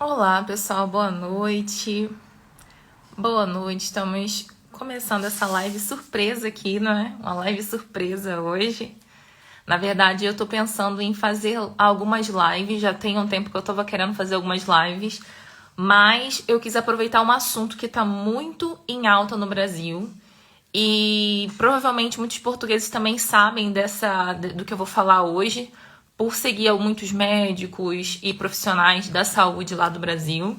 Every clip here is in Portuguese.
Olá, pessoal, boa noite. Boa noite, estamos começando essa live surpresa aqui, não é? Uma live surpresa hoje. Na verdade, eu tô pensando em fazer algumas lives, já tem um tempo que eu tava querendo fazer algumas lives, mas eu quis aproveitar um assunto que tá muito em alta no Brasil. E provavelmente muitos portugueses também sabem do que eu vou falar hoje, por seguir muitos médicos e profissionais da saúde lá do Brasil.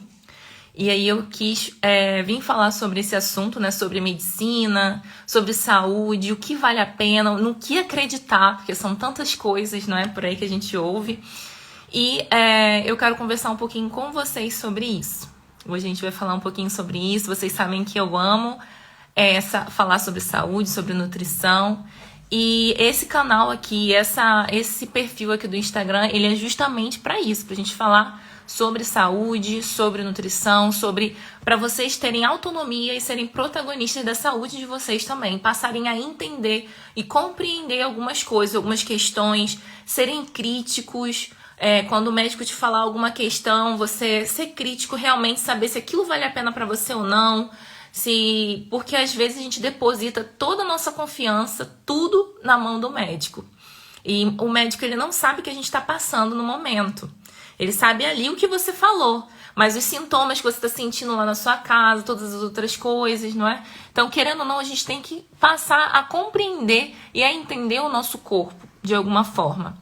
E aí eu quis vir falar sobre esse assunto, né? Sobre medicina, sobre saúde, o que vale a pena, no que acreditar, porque são tantas coisas, não é? Por aí que a gente ouve. E eu quero conversar um pouquinho com vocês sobre isso. Hoje a gente vai falar um pouquinho sobre isso. Vocês sabem que eu amo falar sobre saúde, sobre nutrição. E esse canal aqui, esse perfil aqui do Instagram, ele é justamente para isso, pra gente falar sobre saúde, sobre nutrição, para vocês terem autonomia e serem protagonistas da saúde de vocês também, passarem a entender e compreender algumas coisas, algumas questões, serem críticos. Quando o médico te falar alguma questão, você ser crítico, realmente saber se aquilo vale a pena para você ou não. Porque às vezes a gente deposita toda a nossa confiança, tudo na mão do médico. E o médico, ele não sabe o que a gente está passando no momento. Ele sabe ali o que você falou, mas os sintomas que você está sentindo lá na sua casa, todas as outras coisas, não é? Então, querendo ou não, a gente tem que passar a compreender e a entender o nosso corpo de alguma forma.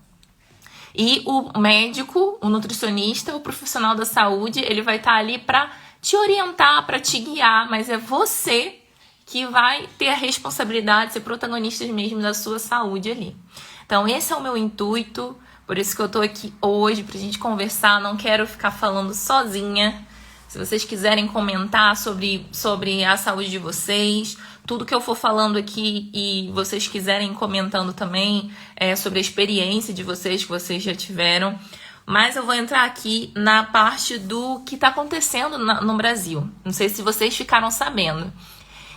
E o médico, o nutricionista, o profissional da saúde, ele vai estar ali para te orientar, para te guiar, mas é você que vai ter a responsabilidade de ser protagonista mesmo da sua saúde ali. Então, esse é o meu intuito, por isso que eu tô aqui hoje, pra gente conversar, não quero ficar falando sozinha. Se vocês quiserem comentar sobre a saúde de vocês, tudo que eu for falando aqui e vocês quiserem comentando também sobre a experiência de vocês que vocês já tiveram. Mas eu vou entrar aqui na parte do que está acontecendo no Brasil. Não sei se vocês ficaram sabendo.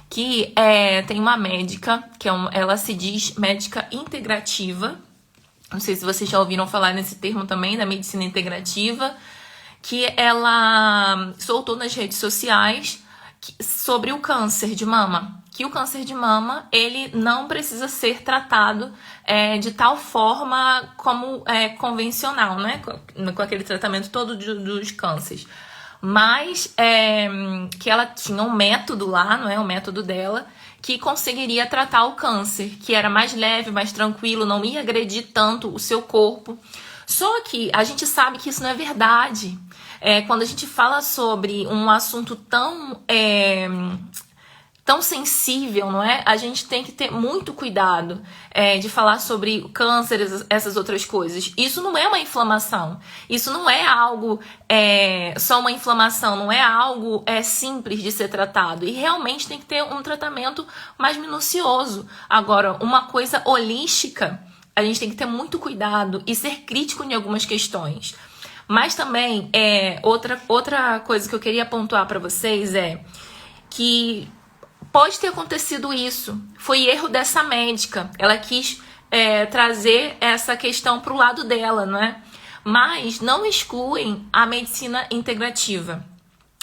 Que tem uma médica, ela se diz médica integrativa. Não sei se vocês já ouviram falar nesse termo também, da medicina integrativa. Que ela soltou nas redes sociais sobre o câncer de mama. Que o câncer de mama, ele não precisa ser tratado de tal forma como convencional, né? Com aquele tratamento todo dos cânceres. Mas que ela tinha um método lá, não é? O método dela, que conseguiria tratar o câncer, que era mais leve, mais tranquilo, não ia agredir tanto o seu corpo. Só que a gente sabe que isso não é verdade. Quando a gente fala sobre um assunto tão sensível, não é? A gente tem que ter muito cuidado de falar sobre câncer, essas outras coisas. Isso não é uma inflamação. Isso não é algo só uma inflamação, não é algo simples de ser tratado. E realmente tem que ter um tratamento mais minucioso. Agora, uma coisa holística, a gente tem que ter muito cuidado e ser crítico em algumas questões. Mas também, outra coisa que eu queria pontuar para vocês é que pode ter acontecido isso. Foi erro dessa médica. Ela quis trazer essa questão para o lado dela, não é? Mas não excluem a medicina integrativa.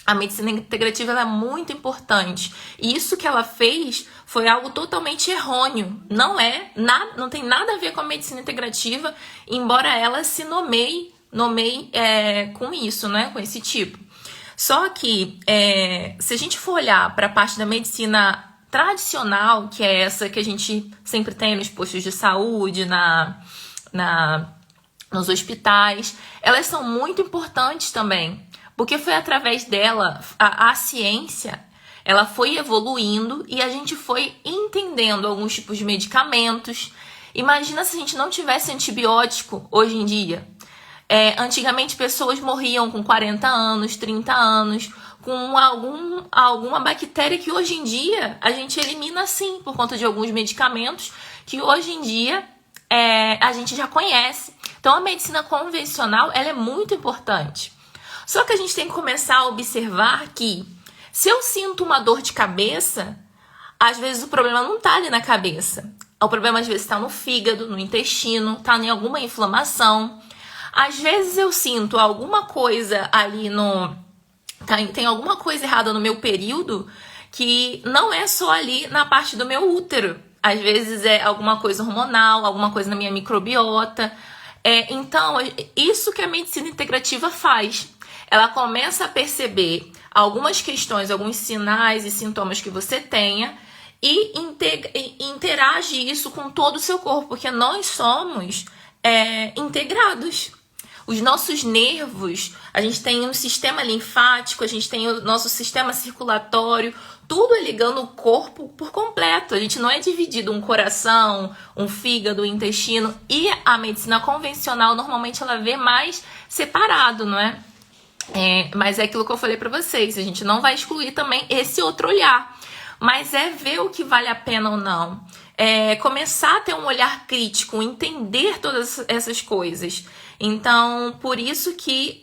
A medicina integrativa ela é muito importante. E isso que ela fez foi algo totalmente errôneo. Não tem nada a ver com a medicina integrativa, embora ela se nomeie com isso, né? Com esse tipo. Só que, se a gente for olhar para a parte da medicina tradicional, que é essa que a gente sempre tem nos postos de saúde, nos hospitais, elas são muito importantes também. Porque foi através dela, a ciência, ela foi evoluindo e a gente foi entendendo alguns tipos de medicamentos. Imagina se a gente não tivesse antibiótico hoje em dia. Antigamente pessoas morriam com 40 anos, 30 anos, com alguma bactéria que hoje em dia a gente elimina sim, por conta de alguns medicamentos que hoje em dia a gente já conhece. Então a medicina convencional ela é muito importante. Só que a gente tem que começar a observar que se eu sinto uma dor de cabeça, às vezes o problema não está ali na cabeça. O problema às vezes está no fígado, no intestino, está em alguma inflamação. Às vezes eu sinto alguma coisa ali tem alguma coisa errada no meu período que não é só ali na parte do meu útero. Às vezes é alguma coisa hormonal, alguma coisa na minha microbiota. Então, isso que a medicina integrativa faz. Ela começa a perceber algumas questões, alguns sinais e sintomas que você tenha e interage isso com todo o seu corpo, porque nós somos integrados. Os nossos nervos, a gente tem um sistema linfático, a gente tem o nosso sistema circulatório, tudo é ligando o corpo por completo. A gente não é dividido um coração, um fígado, um intestino. E a medicina convencional, normalmente, ela vê mais separado, não é? Mas é aquilo que eu falei pra vocês. A gente não vai excluir também esse outro olhar. Mas é ver o que vale a pena ou não. Começar a ter um olhar crítico, entender todas essas coisas. Então, por isso que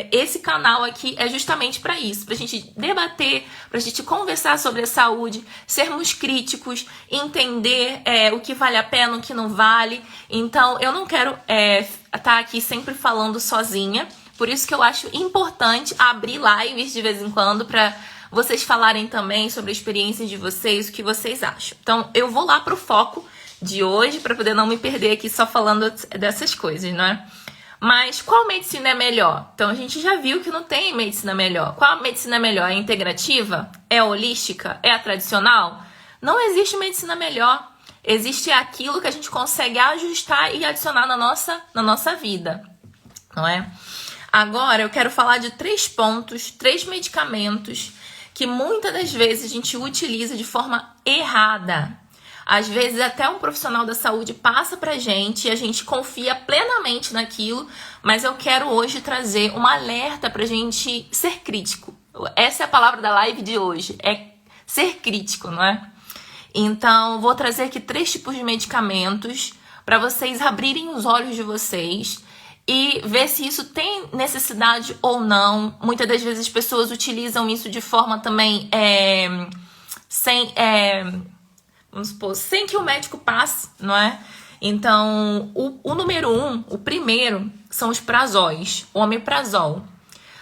esse canal aqui é justamente para isso, para a gente debater, para a gente conversar sobre a saúde, sermos críticos, entender o que vale a pena, o que não vale. Então, eu não quero estar aqui sempre falando sozinha, por isso que eu acho importante abrir lives de vez em quando para vocês falarem também sobre a experiência de vocês, o que vocês acham. Então, eu vou lá pro foco de hoje, para poder não me perder aqui só falando dessas coisas, não é? Mas qual medicina é melhor? Então, a gente já viu que não tem medicina melhor. Qual medicina é melhor? É a integrativa? É a holística? É a tradicional? Não existe medicina melhor. Existe aquilo que a gente consegue ajustar e adicionar na nossa vida, não é? Agora, eu quero falar de 3 pontos, 3 medicamentos que muitas das vezes a gente utiliza de forma errada. Às vezes até um profissional da saúde passa pra gente e a gente confia plenamente naquilo, mas eu quero hoje trazer um alerta pra gente ser crítico. Essa é a palavra da live de hoje, é ser crítico, não é? Então, vou trazer aqui 3 tipos de medicamentos para vocês abrirem os olhos de vocês e ver se isso tem necessidade ou não. Muitas das vezes as pessoas utilizam isso de forma também vamos supor, sem que o médico passe, não é? Então, o número 1, o primeiro, são os prazóis, o omeprazol.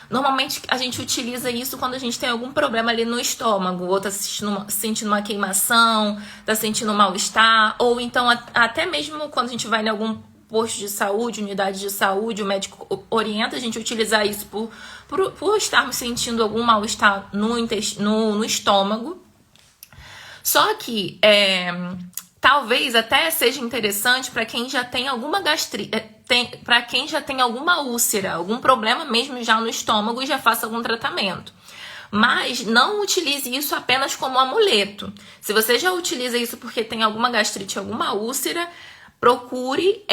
Normalmente a gente utiliza isso quando a gente tem algum problema ali no estômago, ou tá sentindo uma queimação, tá sentindo um mal-estar, ou então até mesmo quando a gente vai em algum posto de saúde, unidade de saúde, o médico orienta a gente a utilizar isso por estarmos sentindo algum mal-estar no estômago. Só que talvez até seja interessante para quem já tem alguma gastrite, para quem já tem alguma úlcera, algum problema mesmo já no estômago e já faça algum tratamento. Mas não utilize isso apenas como amuleto. Se você já utiliza isso porque tem alguma gastrite, alguma úlcera, procure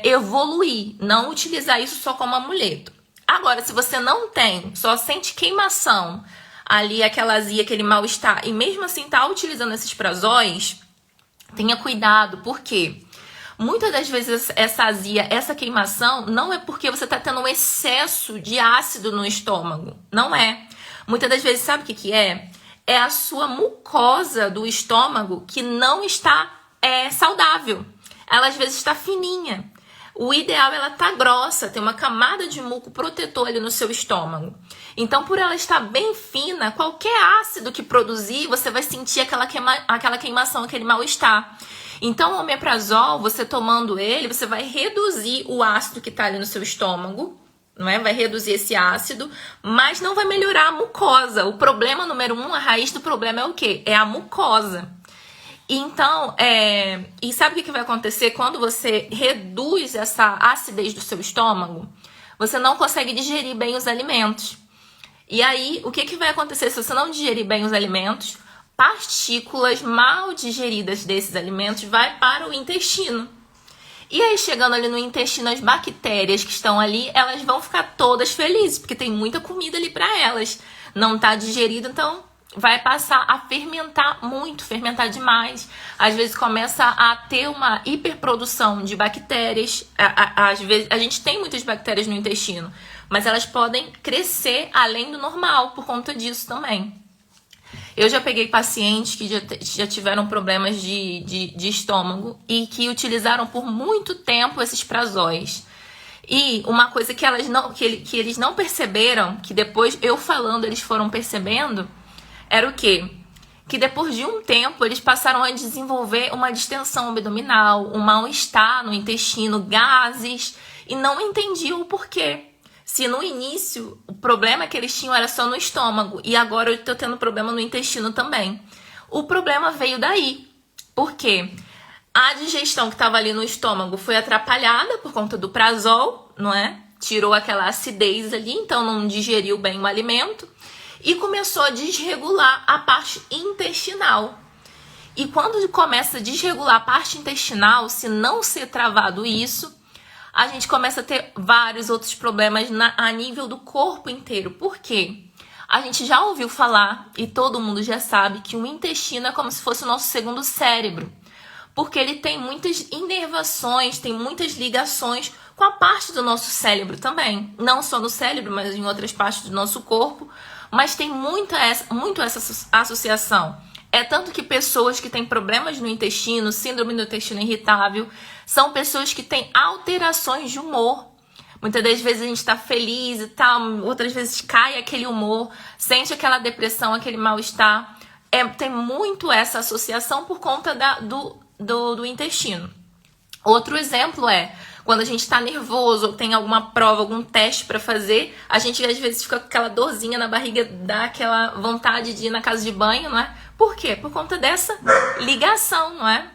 evoluir, não utilizar isso só como amuleto. Agora, se você não tem, só sente queimação, ali aquela azia, aquele mal-estar, e mesmo assim tá utilizando esses prazóis, tenha cuidado, porque muitas das vezes essa azia, essa queimação, não é porque você tá tendo um excesso de ácido no estômago, não é. Muitas das vezes, sabe o que é? É a sua mucosa do estômago que não está saudável. Ela às vezes está fininha. O ideal é ela estar grossa, ter uma camada de muco protetor ali no seu estômago. Então, por ela estar bem fina, qualquer ácido que produzir, você vai sentir aquela queimação, aquele mal-estar. Então, o omeprazol, você tomando ele, você vai reduzir o ácido que está ali no seu estômago, não é? Vai reduzir esse ácido, mas não vai melhorar a mucosa. O problema número 1, a raiz do problema é o quê? É a mucosa. Então, e sabe o que vai acontecer quando você reduz essa acidez do seu estômago? Você não consegue digerir bem os alimentos. E aí, o que vai acontecer se você não digerir bem os alimentos? Partículas mal digeridas desses alimentos vai para o intestino. E aí, chegando ali no intestino, as bactérias que estão ali, elas vão ficar todas felizes, porque tem muita comida ali para elas. Não está digerido, então vai passar a fermentar muito, fermentar demais. Às vezes começa a ter uma hiperprodução de bactérias. Às vezes, a gente tem muitas bactérias no intestino, mas elas podem crescer além do normal por conta disso também. Eu já peguei pacientes que já tiveram problemas de estômago e que utilizaram por muito tempo esses prazóis. E uma coisa que eles não perceberam, que depois eu falando eles foram percebendo, era o quê? Que depois de um tempo eles passaram a desenvolver uma distensão abdominal, um mal-estar no intestino, gases, e não entendiam o porquê. Se no início o problema que eles tinham era só no estômago e agora eu estou tendo problema no intestino também. O problema veio daí. Por quê? A digestão que estava ali no estômago foi atrapalhada por conta do prazol, não é? Tirou aquela acidez ali, então não digeriu bem o alimento e começou a desregular a parte intestinal. E quando começa a desregular a parte intestinal, se não ser travado isso, a gente começa a ter vários outros problemas a nível do corpo inteiro. Por quê? A gente já ouviu falar, e todo mundo já sabe, que o intestino é como se fosse o nosso segundo cérebro. Porque ele tem muitas inervações, tem muitas ligações com a parte do nosso cérebro também. Não só no cérebro, mas em outras partes do nosso corpo. Mas tem muito essa associação. É tanto que pessoas que têm problemas no intestino, síndrome do intestino irritável, são pessoas que têm alterações de humor. Muitas das vezes a gente está feliz e tal, outras vezes cai aquele humor, sente aquela depressão, aquele mal-estar. Tem muito essa associação por conta do intestino. Outro exemplo é quando a gente está nervoso ou tem alguma prova, algum teste para fazer, a gente às vezes fica com aquela dorzinha na barriga, dá aquela vontade de ir na casa de banho, não é? Por quê? Por conta dessa ligação, não é?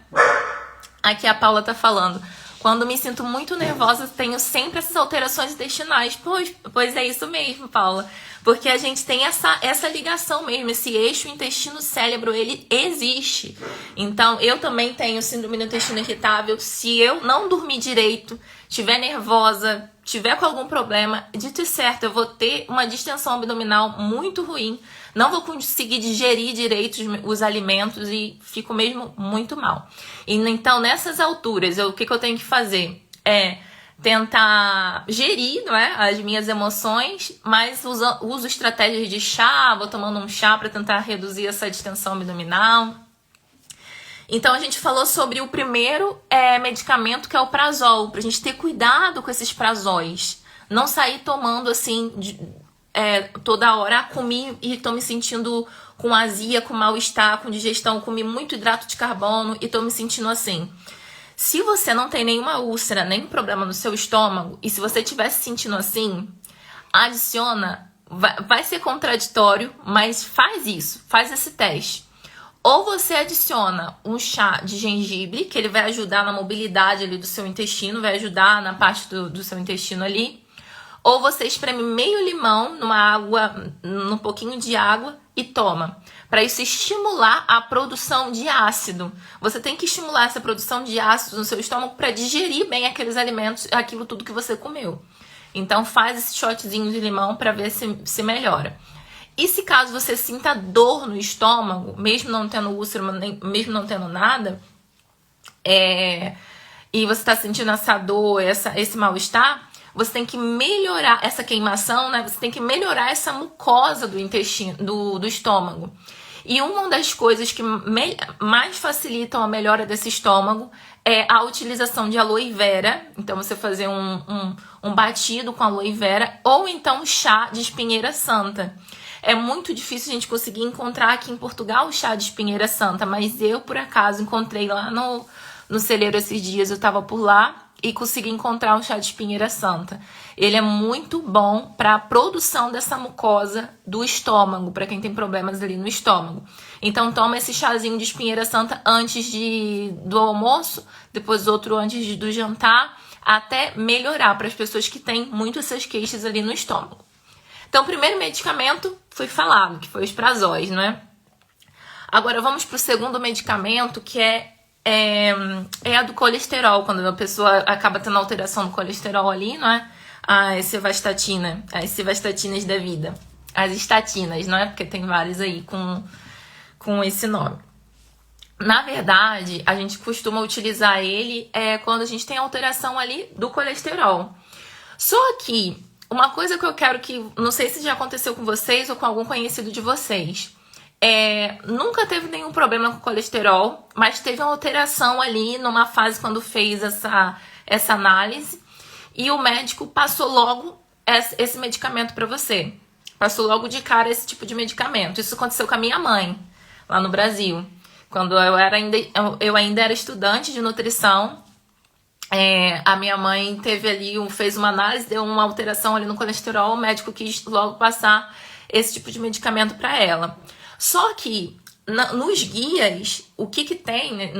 Aqui a Paula tá falando. Quando me sinto muito nervosa, tenho sempre essas alterações intestinais. Pois é isso mesmo, Paula. Porque a gente tem essa ligação mesmo, esse eixo intestino-cérebro, ele existe. Então, eu também tenho síndrome do intestino irritável. Se eu não dormir direito, estiver nervosa, tiver com algum problema, dito e certo, eu vou ter uma distensão abdominal muito ruim. Não vou conseguir digerir direito os alimentos e fico mesmo muito mal. E, então, nessas alturas, o que eu tenho que fazer? Tentar gerir, não é, as minhas emoções, mas uso estratégias de chá, vou tomando um chá para tentar reduzir essa distensão abdominal. Então, a gente falou sobre o primeiro medicamento, que é o prazol, pra gente ter cuidado com esses prazóis. Não sair tomando, assim, toda hora. Comi e tô me sentindo com azia, com mal-estar, com digestão. Comi muito hidrato de carbono e tô me sentindo assim. Se você não tem nenhuma úlcera, nenhum problema no seu estômago, e se você estiver se sentindo assim, adiciona, vai ser contraditório, mas faz isso, faz esse teste. Ou você adiciona um chá de gengibre, que ele vai ajudar na mobilidade ali do seu intestino, vai ajudar na parte do seu intestino ali. Ou você espreme meio limão numa água, num pouquinho de água e toma. Para isso estimular a produção de ácido. Você tem que estimular essa produção de ácido no seu estômago para digerir bem aqueles alimentos, aquilo tudo que você comeu. Então faz esse shotzinho de limão para ver se melhora. E se caso você sinta dor no estômago, mesmo não tendo úlcera, mesmo não tendo nada, e você está sentindo essa dor, esse mal-estar, você tem que melhorar essa queimação, né? Você tem que melhorar essa mucosa do intestino, do estômago. E uma das coisas que mais facilitam a melhora desse estômago é a utilização de aloe vera. Então, você fazer um batido com aloe vera ou então chá de espinheira santa. É muito difícil a gente conseguir encontrar aqui em Portugal o chá de espinheira santa, mas eu, por acaso, encontrei lá no celeiro esses dias, eu tava por lá e consegui encontrar um chá de espinheira santa. Ele é muito bom para a produção dessa mucosa do estômago, para quem tem problemas ali no estômago. Então toma esse chazinho de espinheira santa antes do almoço, depois outro antes do jantar, até melhorar para as pessoas que têm muito essas queixas ali no estômago. Então o primeiro medicamento foi falado, que foi os prazóis, não é? Agora vamos para o segundo medicamento, que é a do colesterol, quando a pessoa acaba tendo alteração do colesterol ali, não é? As civastatinas da vida. As estatinas, não é? Porque tem vários aí com esse nome. Na verdade, a gente costuma utilizar ele quando a gente tem alteração ali do colesterol. Só que, uma coisa que eu quero que... Não sei se já aconteceu com vocês ou com algum conhecido de vocês. Nunca teve nenhum problema com colesterol, mas teve uma alteração ali numa fase quando fez essa análise. e o médico passou logo esse medicamento para você. Passou logo de cara esse tipo de medicamento. Isso aconteceu com a minha mãe, lá no Brasil. Quando eu ainda era estudante de nutrição, a minha mãe teve ali, fez uma análise, deu uma alteração ali no colesterol, o médico quis logo passar esse tipo de medicamento para ela. Só que nos guias, o que tem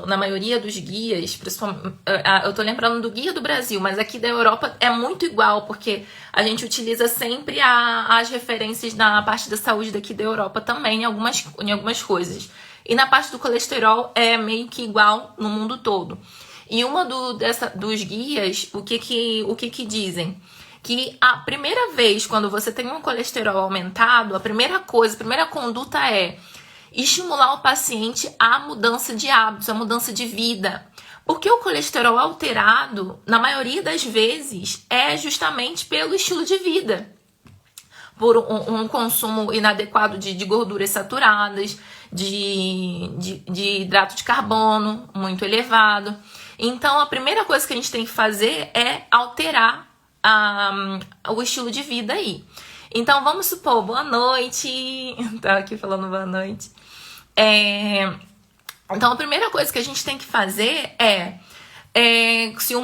na maioria dos guias, principalmente, eu tô lembrando do guia do Brasil, mas aqui da Europa é muito igual, porque a gente utiliza sempre as referências na parte da saúde daqui da Europa também, em algumas coisas. E na parte do colesterol é meio que igual no mundo todo. E uma dos guias, o que dizem? Que a primeira vez, quando você tem um colesterol aumentado, a primeira conduta é estimular o paciente à mudança de hábitos, à mudança de vida. Porque o colesterol alterado, na maioria das vezes, é justamente pelo estilo de vida. Por um consumo inadequado de gorduras saturadas, de hidrato de carbono muito elevado. Então, a primeira coisa que a gente tem que fazer é alterar o estilo de vida aí. Então, vamos supor, boa noite. Tava aqui falando boa noite. Então, a primeira coisa que a gente tem que fazer se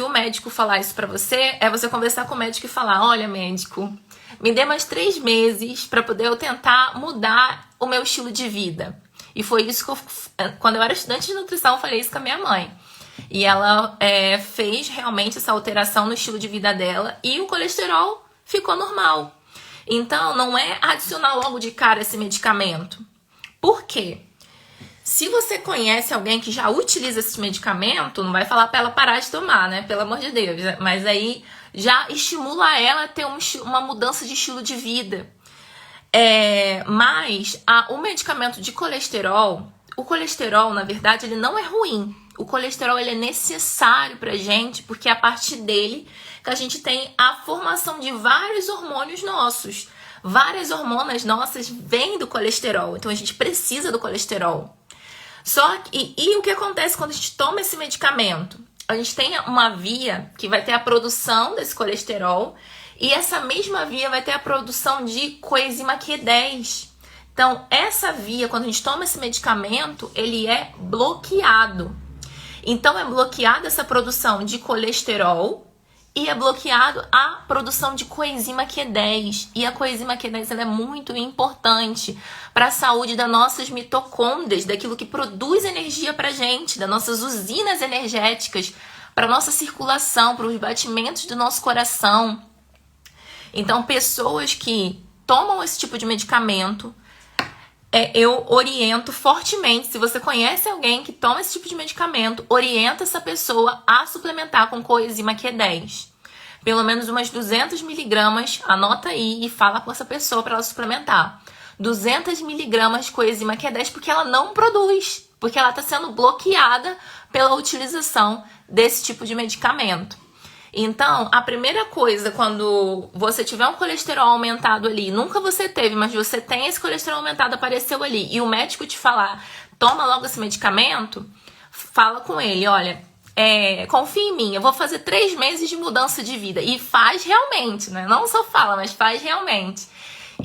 o médico falar isso pra você, é você conversar com o médico e falar: olha, médico, me dê mais 3 meses pra poder eu tentar mudar o meu estilo de vida. E foi isso que quando eu era estudante de nutrição, eu falei isso com a minha mãe. E ela fez realmente essa alteração no estilo de vida dela e o colesterol ficou normal. Então, não é adicionar logo de cara esse medicamento. Por quê? Se você conhece alguém que já utiliza esse medicamento, não vai falar para ela parar de tomar, né? Pelo amor de Deus. Mas aí já estimula ela a ter uma mudança de estilo de vida. Mas o medicamento de colesterol, o colesterol, na verdade, ele não é ruim. O colesterol ele é necessário pra gente, porque é a partir dele que a gente tem a formação de vários hormônios nossos. Várias hormonas nossas vêm do colesterol, então a gente precisa do colesterol. E o que acontece quando a gente toma esse medicamento? A gente tem uma via que vai ter a produção desse colesterol e essa mesma via vai ter a produção de coenzima Q10. Então, essa via, quando a gente toma esse medicamento, ele é bloqueado. Então, é bloqueada essa produção de colesterol e é bloqueado a produção de coenzima Q10. E a coenzima Q10 ela é muito importante para a saúde das nossas mitocôndrias, daquilo que produz energia para a gente, das nossas usinas energéticas, para a nossa circulação, para os batimentos do nosso coração. Então, pessoas que tomam esse tipo de medicamento, eu oriento fortemente, se você conhece alguém que toma esse tipo de medicamento, orienta essa pessoa a suplementar com coenzima Q10. Pelo menos umas 200 miligramas, anota aí e fala com essa pessoa para ela suplementar. 200 miligramas coenzima Q10 porque ela não produz, porque ela está sendo bloqueada pela utilização desse tipo de medicamento. Então, a primeira coisa, quando você tiver um colesterol aumentado ali, nunca você teve, mas você tem esse colesterol aumentado, apareceu ali, e o médico te falar, toma logo esse medicamento, fala com ele, olha, confia em mim, eu vou fazer 3 meses de mudança de vida. E faz realmente, né? Não só fala, mas faz realmente.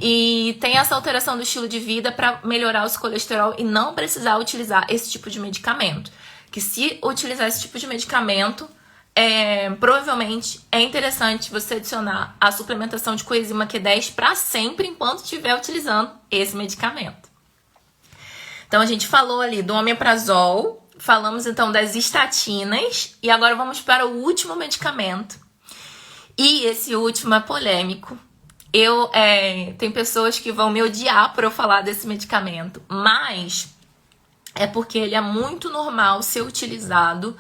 E tem essa alteração do estilo de vida para melhorar o seu colesterol e não precisar utilizar esse tipo de medicamento. Que se utilizar esse tipo de medicamento, provavelmente é interessante você adicionar a suplementação de coenzima Q10 para sempre enquanto estiver utilizando esse medicamento. Então a gente falou ali do omeprazol, falamos então das estatinas e agora vamos para o último medicamento. E esse último é polêmico. Tem pessoas que vão me odiar por eu falar desse medicamento, mas é porque ele é muito normal ser utilizado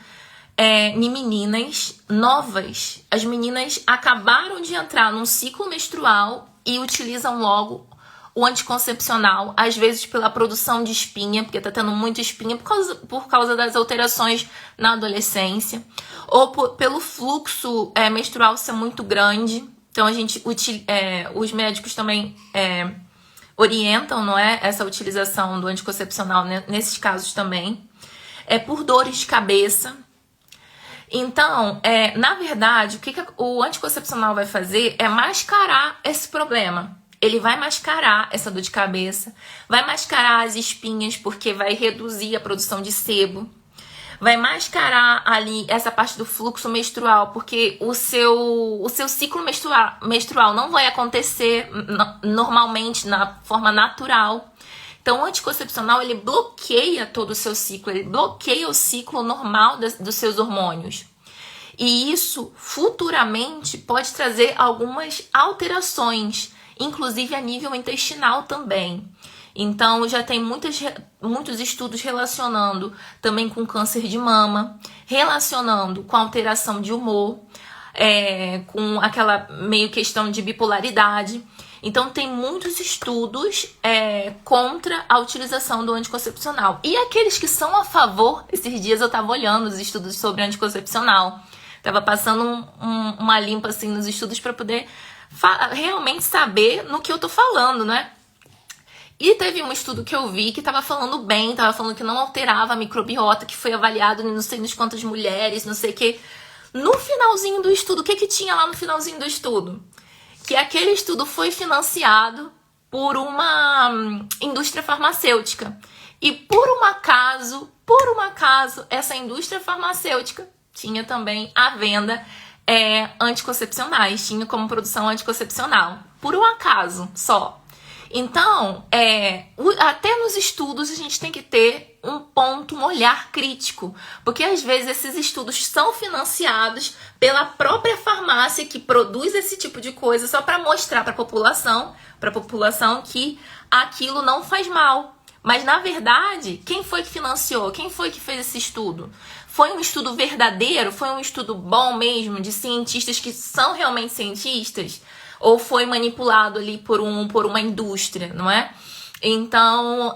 em meninas novas. As meninas acabaram de entrar num ciclo menstrual e utilizam logo o anticoncepcional, às vezes pela produção de espinha, porque tá tendo muita espinha por causa das alterações na adolescência, ou pelo fluxo menstrual ser muito grande. Então os médicos também orientam, não é, essa utilização do anticoncepcional nesses casos também. Por dores de cabeça. Então, na verdade, o que o anticoncepcional vai fazer é mascarar esse problema. Ele vai mascarar essa dor de cabeça, vai mascarar as espinhas, porque vai reduzir a produção de sebo, vai mascarar ali essa parte do fluxo menstrual, porque o seu ciclo menstrual não vai acontecer normalmente, na forma natural. Então, o anticoncepcional, ele bloqueia todo o seu ciclo, ele bloqueia o ciclo normal dos seus hormônios. E isso, futuramente, pode trazer algumas alterações, inclusive a nível intestinal também. Então, já tem muitos estudos relacionando também com câncer de mama, relacionando com alteração de humor, com aquela meio questão de bipolaridade. Então, tem muitos estudos contra a utilização do anticoncepcional. E aqueles que são a favor, esses dias eu estava olhando os estudos sobre anticoncepcional, estava passando uma limpa assim nos estudos para poder realmente saber no que eu tô falando, né? E teve um estudo que eu vi que estava falando bem, estava falando que não alterava a microbiota, que foi avaliado em não sei nas quantas mulheres, não sei o que. No finalzinho do estudo, o que tinha lá no finalzinho do estudo? Que aquele estudo foi financiado por uma indústria farmacêutica. E por um acaso, essa indústria farmacêutica tinha também à venda anticoncepcionais, tinha como produção anticoncepcional. Por um acaso só. Então, até nos estudos a gente tem que ter um olhar crítico, porque às vezes esses estudos são financiados pela própria farmácia que produz esse tipo de coisa só para mostrar para a população que aquilo não faz mal. Mas, na verdade, quem foi que financiou? Quem foi que fez esse estudo? Foi um estudo verdadeiro? Foi um estudo bom mesmo, de cientistas que são realmente cientistas? Ou foi manipulado ali por uma indústria, não é? Então,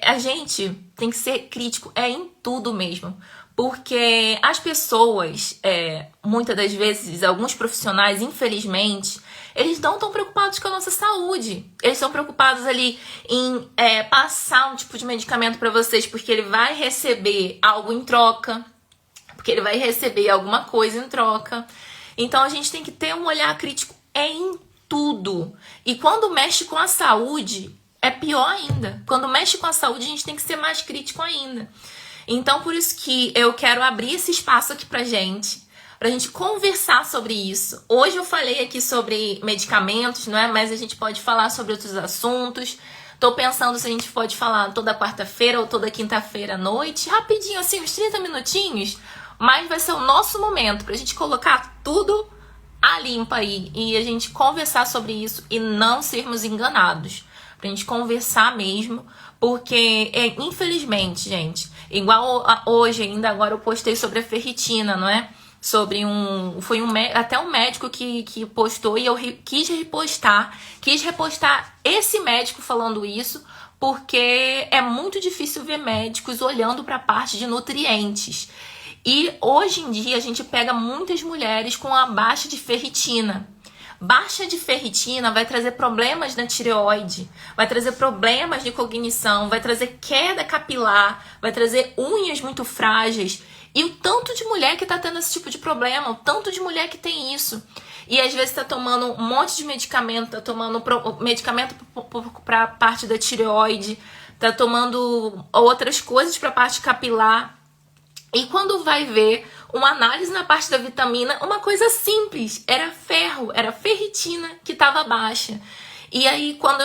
a gente tem que ser crítico, em tudo mesmo. Porque as pessoas, muitas das vezes, alguns profissionais, infelizmente, eles não estão preocupados com a nossa saúde. Eles estão preocupados ali em passar um tipo de medicamento para vocês, porque ele vai receber algo em troca, porque ele vai receber alguma coisa em troca. Então, a gente tem que ter um olhar crítico em tudo. E quando mexe com a saúde, é pior ainda. Quando mexe com a saúde, a gente tem que ser mais crítico ainda. Então, por isso que eu quero abrir esse espaço aqui pra gente conversar sobre isso. Hoje eu falei aqui sobre medicamentos, não é? Mas a gente pode falar sobre outros assuntos. Tô pensando se a gente pode falar toda quarta-feira ou toda quinta-feira à noite. Rapidinho, assim, uns 30 minutinhos. Mas vai ser o nosso momento pra gente colocar tudo a limpa aí e a gente conversar sobre isso e não sermos enganados. Pra gente conversar mesmo, porque infelizmente, gente, igual hoje ainda agora eu postei sobre a ferritina, não é? Sobre até um médico que postou e eu quis repostar esse médico falando isso, porque é muito difícil ver médicos olhando para a parte de nutrientes. E hoje em dia a gente pega muitas mulheres com a baixa de ferritina. Baixa de ferritina vai trazer problemas na tireoide, vai trazer problemas de cognição, vai trazer queda capilar, vai trazer unhas muito frágeis. E o tanto de mulher que tá tendo esse tipo de problema, o tanto de mulher que tem isso. E às vezes tá tomando um monte de medicamento, tá tomando medicamento pra parte da tireoide, tá tomando outras coisas pra parte capilar. E quando vai ver uma análise na parte da vitamina, uma coisa simples, era ferro, era ferritina que estava baixa. E aí, quando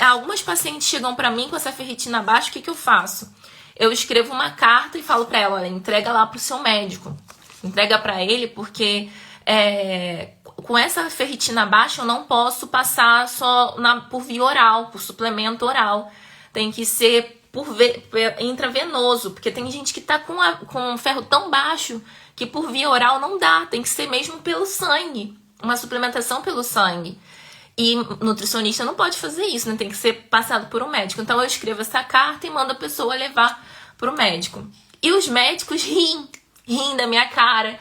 algumas pacientes chegam para mim com essa ferritina baixa, o que eu faço? Eu escrevo uma carta e falo para ela, olha, entrega lá pro seu médico. Entrega para ele, porque com essa ferritina baixa eu não posso passar só por via oral, por suplemento oral. Tem que ser intravenoso, porque tem gente que tá com um ferro tão baixo que por via oral não dá, tem que ser mesmo pelo sangue, uma suplementação pelo sangue. E nutricionista não pode fazer isso, né? Tem que ser passado por um médico. Então eu escrevo essa carta e mando a pessoa levar pro médico. E os médicos riem da minha cara,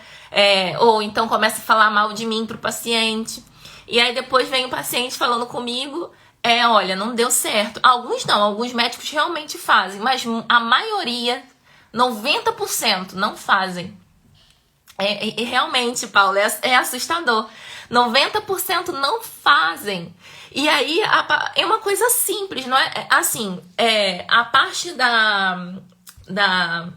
ou então começam a falar mal de mim pro paciente. E aí depois vem o paciente falando comigo, olha, não deu certo. Alguns médicos realmente fazem, mas a maioria, 90%, não fazem. Realmente, Paulo, é assustador. 90% não fazem. E aí, é uma coisa simples, não é? Assim, a parte da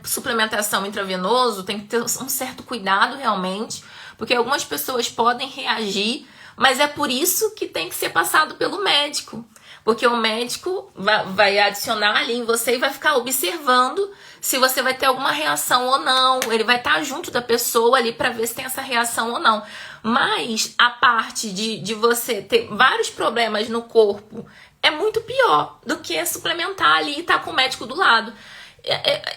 suplementação intravenoso tem que ter um certo cuidado realmente, porque algumas pessoas podem reagir, mas é por isso que tem que ser passado pelo médico. Porque o médico vai adicionar ali em você e vai ficar observando se você vai ter alguma reação ou não. Ele vai estar junto da pessoa ali para ver se tem essa reação ou não. Mas a parte de você ter vários problemas no corpo é muito pior do que suplementar ali e estar com o médico do lado.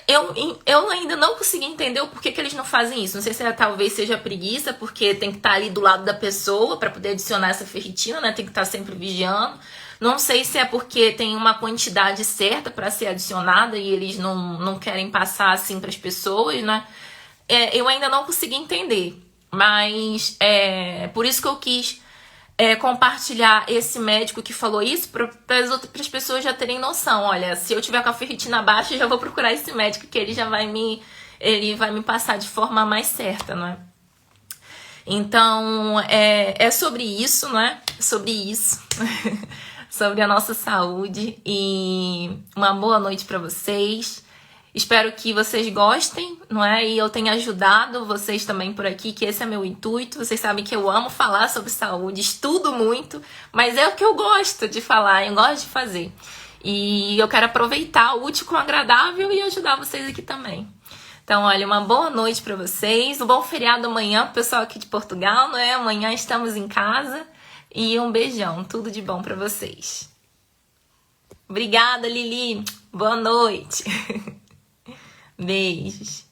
Eu ainda não consegui entender o porquê que eles não fazem isso. Não sei se talvez seja preguiça, porque tem que estar ali do lado da pessoa para poder adicionar essa ferritina, né? Tem que estar sempre vigiando. Não sei se é porque tem uma quantidade certa para ser adicionada e eles não querem passar assim para as pessoas, né? Eu ainda não consegui entender. Mas por isso que eu quis compartilhar esse médico que falou isso para as pessoas já terem noção. Olha, se eu tiver com a ferritina baixa, eu já vou procurar esse médico que ele vai me passar de forma mais certa, não é? Então, é sobre isso, não é? Sobre isso. Sobre a nossa saúde. E uma boa noite para vocês. Espero que vocês gostem, não é? E eu tenha ajudado vocês também por aqui, que esse é meu intuito. Vocês sabem que eu amo falar sobre saúde, estudo muito, mas é o que eu gosto de falar, eu gosto de fazer. E eu quero aproveitar o útil com o agradável e ajudar vocês aqui também. Então, olha, uma boa noite para vocês, um bom feriado amanhã pro pessoal aqui de Portugal, não é? Amanhã estamos em casa e um beijão, tudo de bom para vocês. Obrigada, Lili. Boa noite. Beijos.